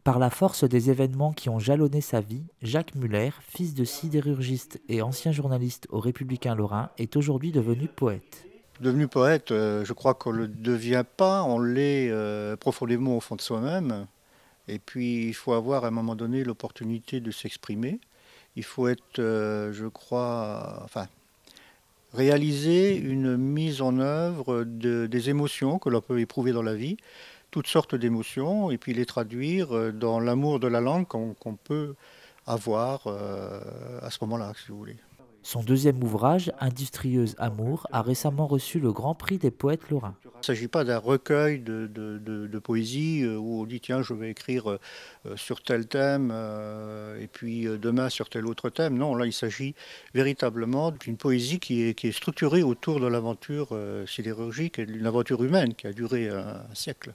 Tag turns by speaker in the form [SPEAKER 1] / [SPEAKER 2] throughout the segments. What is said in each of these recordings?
[SPEAKER 1] Par la force des événements qui ont jalonné sa vie, Jacques Muller, fils de sidérurgiste et ancien journaliste au Républicain Lorrain, est aujourd'hui devenu poète.
[SPEAKER 2] Devenu poète, je crois qu'on ne le devient pas, on l'est profondément au fond de soi-même. Et puis il faut avoir à un moment donné l'opportunité de s'exprimer. Il faut être, je crois, enfin, réaliser une mise en œuvre des émotions que l'on peut éprouver dans la vie, toutes sortes d'émotions, et puis les traduire dans l'amour de la langue qu'on peut avoir à ce moment-là, si vous voulez.
[SPEAKER 1] Son deuxième ouvrage, Industrieuse Amour, a récemment reçu le Grand Prix des poètes lorrains.
[SPEAKER 2] Il ne s'agit pas d'un recueil de poésie où on dit tiens je vais écrire sur tel thème et puis demain sur tel autre thème. Non, là il s'agit véritablement d'une poésie qui est structurée autour de l'aventure sidérurgique et d'une aventure humaine qui a duré un siècle.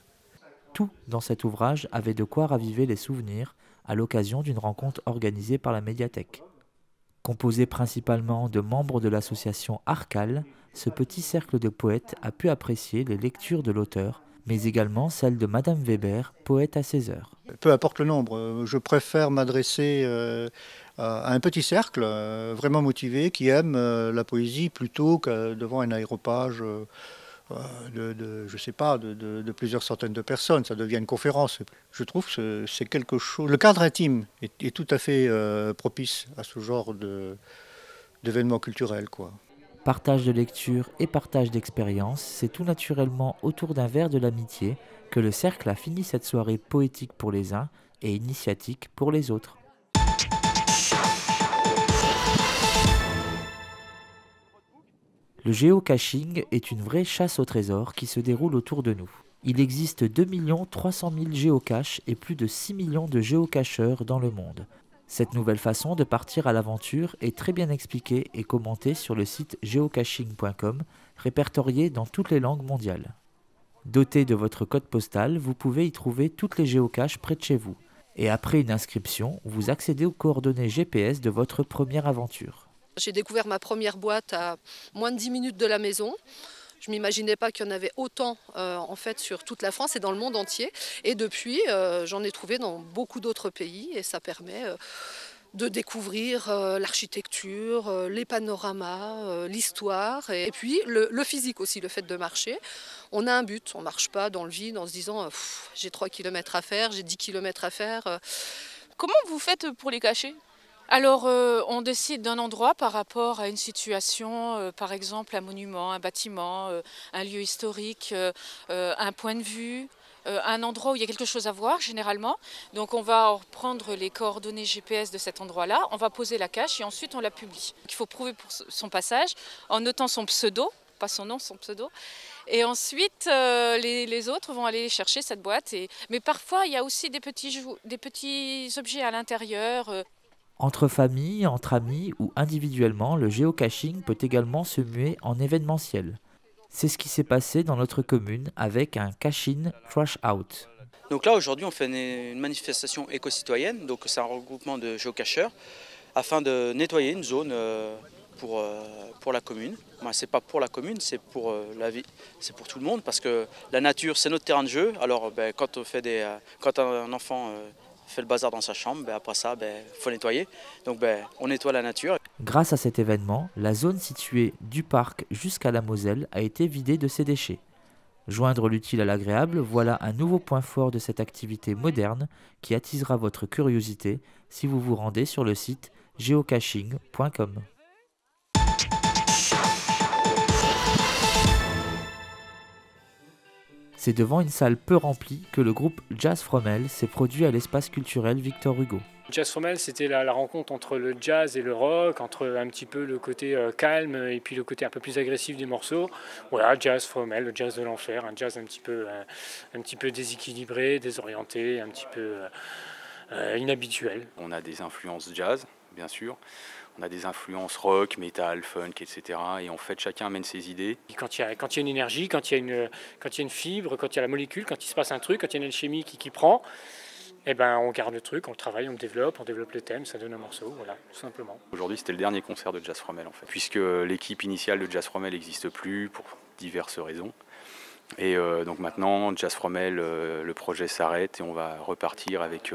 [SPEAKER 1] Tout dans cet ouvrage avait de quoi raviver les souvenirs à l'occasion d'une rencontre organisée par la médiathèque. Composé principalement de membres de l'association Arcal, ce petit cercle de poètes a pu apprécier les lectures de l'auteur, mais également celles de Madame Weber, poète à 16 heures.
[SPEAKER 2] Peu importe le nombre, je préfère m'adresser à un petit cercle vraiment motivé qui aime la poésie plutôt que devant un aéropage je sais pas, de plusieurs centaines de personnes. Ça devient une conférence. Je trouve que c'est quelque chose. Le cadre intime est tout à fait propice à ce genre d'événements culturels, quoi.
[SPEAKER 1] Partage de lecture et partage d'expérience, c'est tout naturellement autour d'un verre de l'amitié que le cercle a fini cette soirée poétique pour les uns et initiatique pour les autres. Le géocaching est une vraie chasse au trésor qui se déroule autour de nous. Il existe 2 300 000 géocaches et plus de 6 millions de géocacheurs dans le monde. Cette nouvelle façon de partir à l'aventure est très bien expliquée et commentée sur le site geocaching.com, répertorié dans toutes les langues mondiales. Doté de votre code postal, vous pouvez y trouver toutes les géocaches près de chez vous. Et après une inscription, vous accédez aux coordonnées GPS de votre première aventure.
[SPEAKER 3] J'ai découvert ma première boîte à moins de 10 minutes de la maison. Je ne m'imaginais pas qu'il y en avait autant en fait sur toute la France et dans le monde entier. Et depuis, j'en ai trouvé dans beaucoup d'autres pays et ça permet de découvrir l'architecture, les panoramas, l'histoire et puis le physique aussi, le fait de marcher. On a un but, on ne marche pas dans le vide en se disant j'ai 3 km à faire, j'ai 10 km à faire.
[SPEAKER 4] Comment vous faites pour les cacher ? Alors, on décide d'un endroit par rapport à une situation, par exemple un monument, un bâtiment, un lieu historique, un point de vue, un endroit où il y a quelque chose à voir généralement. Donc on va prendre les coordonnées GPS de cet endroit-là, on va poser la cache et ensuite on la publie. Il faut prouver pour son passage en notant son pseudo, pas son nom, son pseudo. Et ensuite, les autres vont aller chercher cette boîte. Mais parfois, il y a aussi des petits objets à l'intérieur.
[SPEAKER 1] Entre familles, entre amis ou individuellement, le géocaching peut également se muer en événementiel. C'est ce qui s'est passé dans notre commune avec un Cash-in Trash Out.
[SPEAKER 5] Donc là aujourd'hui on fait une manifestation éco-citoyenne, donc c'est un regroupement de géocacheurs afin de nettoyer une zone pour la commune. Ben, c'est pas pour la commune, c'est pour la vie, c'est pour tout le monde parce que la nature c'est notre terrain de jeu. Alors ben, quand un enfant fait le bazar dans sa chambre, ben, après ça faut nettoyer. Donc ben, on nettoie la nature.
[SPEAKER 1] Grâce à cet événement, la zone située du parc jusqu'à la Moselle a été vidée de ses déchets. Joindre l'utile à l'agréable, voilà un nouveau point fort de cette activité moderne qui attisera votre curiosité si vous vous rendez sur le site geocaching.com. C'est devant une salle peu remplie que le groupe Jazz From Hell s'est produit à l'espace culturel Victor Hugo.
[SPEAKER 6] Jazz From Hell, c'était la rencontre entre le jazz et le rock, entre un petit peu le côté calme et puis le côté un peu plus agressif des morceaux. Voilà, Jazz From Hell, le jazz de l'enfer, un jazz un petit peu déséquilibré, désorienté, un petit peu inhabituel.
[SPEAKER 7] On a des influences jazz, bien sûr. On a des influences rock, metal, funk, etc. Et en fait, chacun amène ses idées.
[SPEAKER 6] Quand il y a une énergie, quand il y a une fibre, quand il y a la molécule, quand il se passe un truc, quand il y a une alchimie qui prend, eh ben, on garde le truc, on le travaille, on développe le thème, ça donne un morceau, voilà, tout simplement.
[SPEAKER 7] Aujourd'hui, c'était le dernier concert de Jazz From Hell, en fait, puisque l'équipe initiale de Jazz From Hell n'existe plus pour diverses raisons. Et donc maintenant, Jazz From Hell, le projet s'arrête et on va repartir avec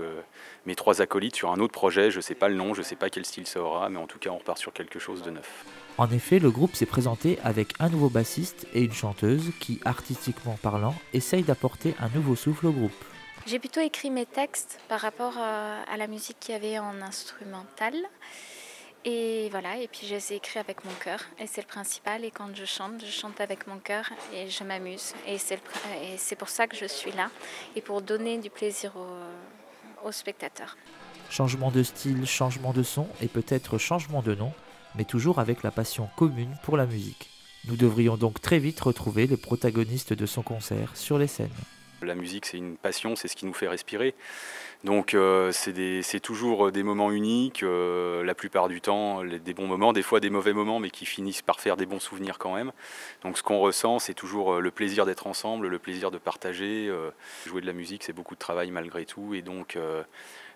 [SPEAKER 7] mes 3 acolytes sur un autre projet. Je ne sais pas le nom, je ne sais pas quel style ça aura, mais en tout cas on repart sur quelque chose de neuf.
[SPEAKER 1] En effet, le groupe s'est présenté avec un nouveau bassiste et une chanteuse qui, artistiquement parlant, essayent d'apporter un nouveau souffle au groupe.
[SPEAKER 8] J'ai plutôt écrit mes textes par rapport à la musique qu'il y avait en instrumental. Et voilà, et puis je les ai écrits avec mon cœur, et c'est le principal. Et quand je chante avec mon cœur et je m'amuse. Et c'est pour ça que je suis là, et pour donner du plaisir aux spectateurs.
[SPEAKER 1] Changement de style, changement de son et peut-être changement de nom, mais toujours avec la passion commune pour la musique. Nous devrions donc très vite retrouver les protagonistes de son concert sur les scènes.
[SPEAKER 7] La musique, c'est une passion, c'est ce qui nous fait respirer. Donc c'est toujours des moments uniques, la plupart du temps des bons moments, des fois des mauvais moments, mais qui finissent par faire des bons souvenirs quand même. Donc ce qu'on ressent, c'est toujours le plaisir d'être ensemble, le plaisir de partager. Jouer de la musique, c'est beaucoup de travail malgré tout, et donc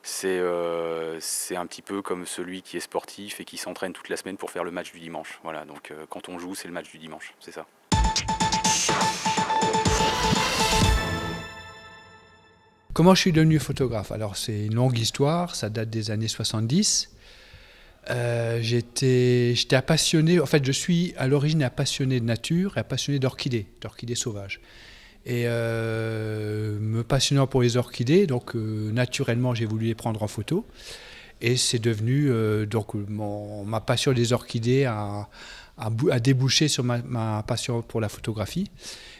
[SPEAKER 7] c'est un petit peu comme celui qui est sportif et qui s'entraîne toute la semaine pour faire le match du dimanche. Voilà, donc quand on joue, c'est le match du dimanche, c'est ça.
[SPEAKER 9] Comment je suis devenu photographe? Alors c'est une longue histoire, ça date des années 70. J'étais un passionné, en fait je suis à l'origine un passionné de nature et un passionné d'orchidées sauvages. Et me passionnant pour les orchidées, donc naturellement j'ai voulu les prendre en photo. Et c'est devenu, donc ma passion des orchidées a débouché sur ma passion pour la photographie.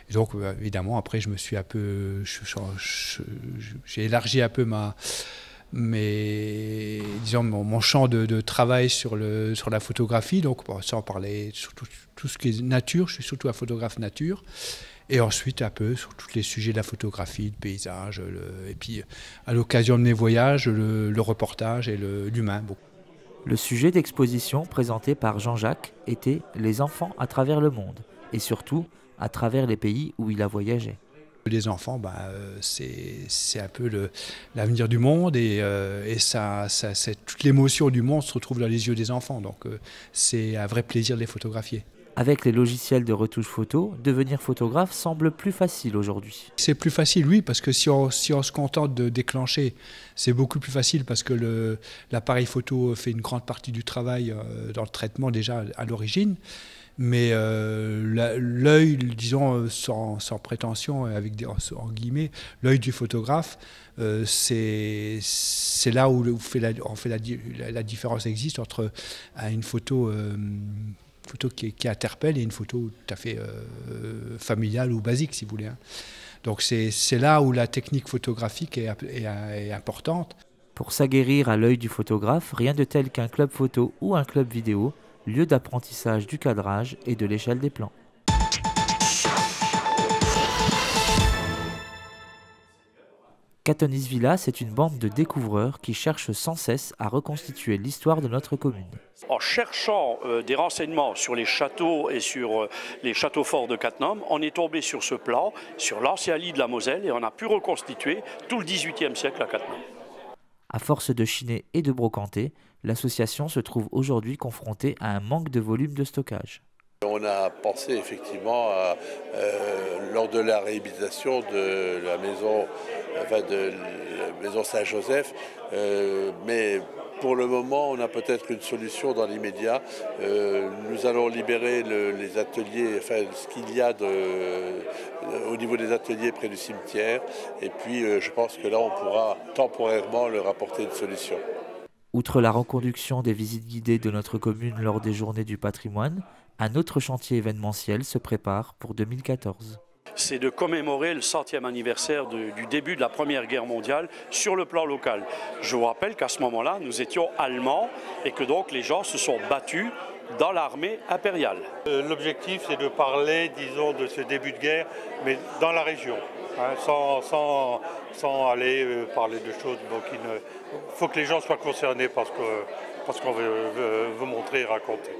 [SPEAKER 9] Et donc évidemment après je me suis un peu, j'ai élargi un peu mon champ de travail sur la photographie. Donc sans parler sur tout ce qui est nature, je suis surtout un photographe nature. Et ensuite un peu sur tous les sujets de la photographie, de paysage, et puis à l'occasion de mes voyages, le reportage et l'humain. Bon.
[SPEAKER 1] Le sujet d'exposition présenté par Jean-Jacques était « Les enfants à travers le monde » et surtout à travers les pays où il a voyagé.
[SPEAKER 9] Les enfants, c'est un peu l'avenir du monde et toute l'émotion du monde se retrouve dans les yeux des enfants. Donc c'est un vrai plaisir de les photographier.
[SPEAKER 1] Avec les logiciels de retouche photo, devenir photographe semble plus facile aujourd'hui.
[SPEAKER 9] C'est plus facile, oui, parce que si on se contente de déclencher, c'est beaucoup plus facile parce que l'appareil photo fait une grande partie du travail dans le traitement déjà à l'origine. Mais l'œil, disons, sans prétention, en guillemets, l'œil du photographe, c'est là où la différence existe entre une photo qui interpelle et une photo tout à fait familiale ou basique, si vous voulez. Donc c'est là où la technique photographique est importante.
[SPEAKER 1] Pour s'aguerrir à l'œil du photographe, rien de tel qu'un club photo ou un club vidéo, lieu d'apprentissage du cadrage et de l'échelle des plans. Catonis Villa, c'est une bande de découvreurs qui cherchent sans cesse à reconstituer l'histoire de notre commune.
[SPEAKER 10] En cherchant des renseignements sur les châteaux et sur les châteaux forts de Cattenom, on est tombé sur ce plan, sur l'ancien lit de la Moselle, et on a pu reconstituer tout le XVIIIe siècle à Cattenom.
[SPEAKER 1] À force de chiner et de brocanter, l'association se trouve aujourd'hui confrontée à un manque de volume de stockage.
[SPEAKER 11] On a pensé effectivement lors de la réhabilitation de la maison Saint-Joseph, mais pour le moment on a peut-être une solution dans l'immédiat. Nous allons libérer les ateliers, enfin ce qu'il y a au niveau des ateliers près du cimetière, et puis je pense que là on pourra temporairement leur apporter une solution.
[SPEAKER 1] Outre la reconduction des visites guidées de notre commune lors des Journées du patrimoine, un autre chantier événementiel se prépare pour 2014.
[SPEAKER 10] C'est de commémorer le 100e anniversaire du début de la Première Guerre mondiale sur le plan local. Je vous rappelle qu'à ce moment-là, nous étions allemands et que donc les gens se sont battus dans l'armée impériale.
[SPEAKER 12] L'objectif, c'est de parler, disons, de ce début de guerre, mais dans la région, sans aller parler de choses. Donc il faut que les gens soient concernés par ce qu'on veut montrer et raconter.